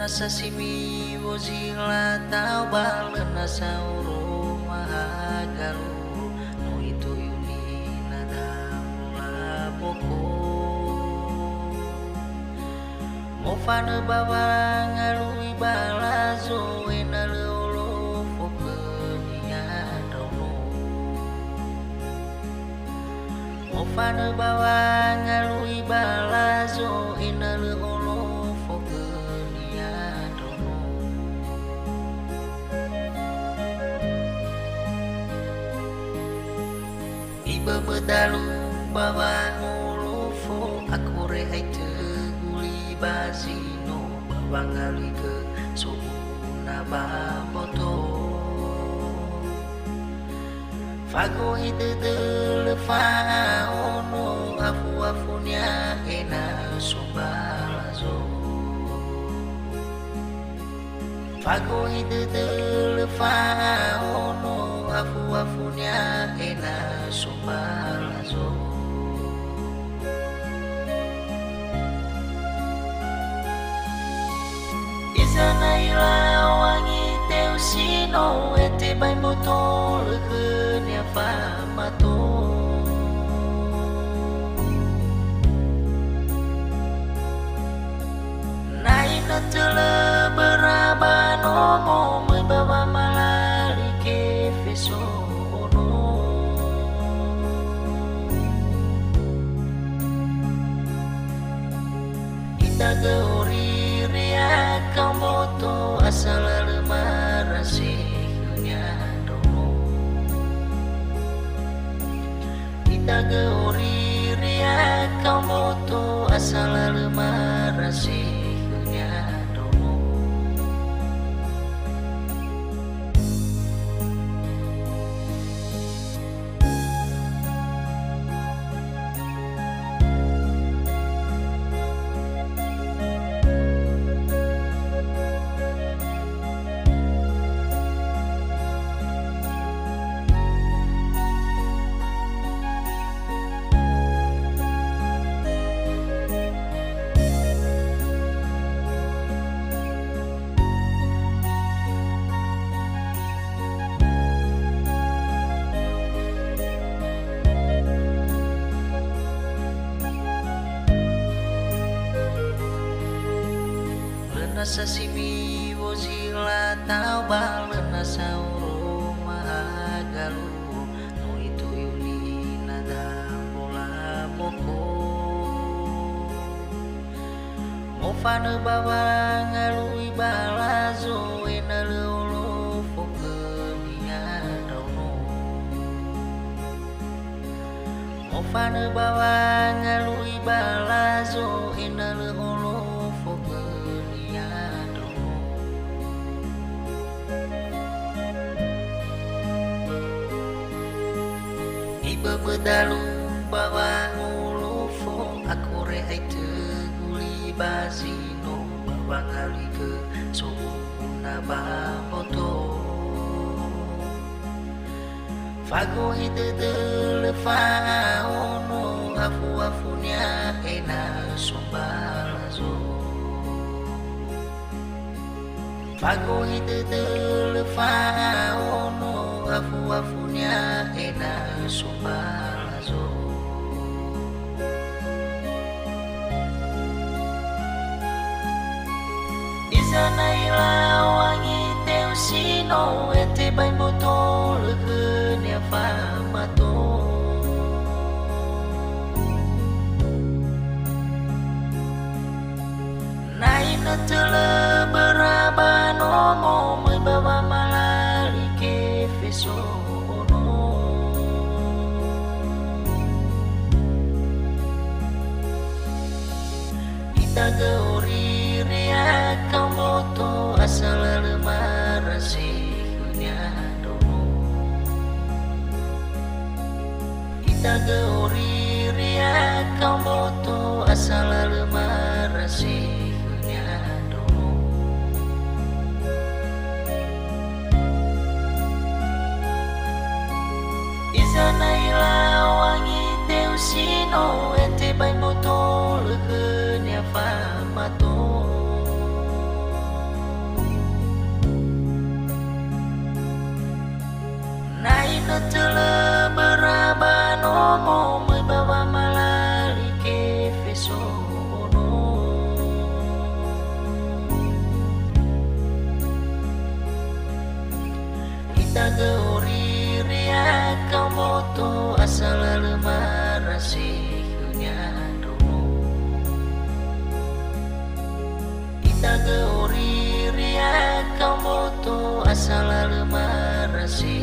Sashimi wozila tau balena sauro mahagaru no itu yuli nada mula poko mofana bawa ngalui balazo enale olo fokenia dono mofana bawa ngalui balazo enale olo bedalu bawa ulufo aku rehai teguli bazino bawa ngali ke suna baboto fago ide delefa ono afu-afunya ena sumbalazo fago ide delefa ono afu-afunya ena sumbalazo izana ila wangi teusino ete bai moto lehenya famato naina tele berabano mo membawa malari ke feso Gauri ria kamoto asal lemarasihnya dono kita gauri ria kamoto asal lemarasihnya dono Sashimi wozila tau balena sauro mahagaru no itu yuli nada bola poko mofana bawa ngalui balazo enale olo fokenia dono mofana bawa ngalui balazo enale olo bedalu bawa ulufo aku rehai teguli bazino bawa ngali ke suna baboto fago ide delefa ono afu-afunya ena sumbalazo fago ide delefa ono afu-afunya ena sumbalazo izana ila wangi teusino ete bai moto lehenya famato naina tele berabano mo membawa malari ke feso gauri ria kamoto asal lemarasihnya dono kita gauri ria kamoto asal lemarasihnya dono izana ila wangi teusino ete bai moto lehenya famato tele beraba nomo me bawa malali ke fesono ita geuri ria kau moto asal lemah rasihnya dono ita geuri ria kau moto asal lemah rasih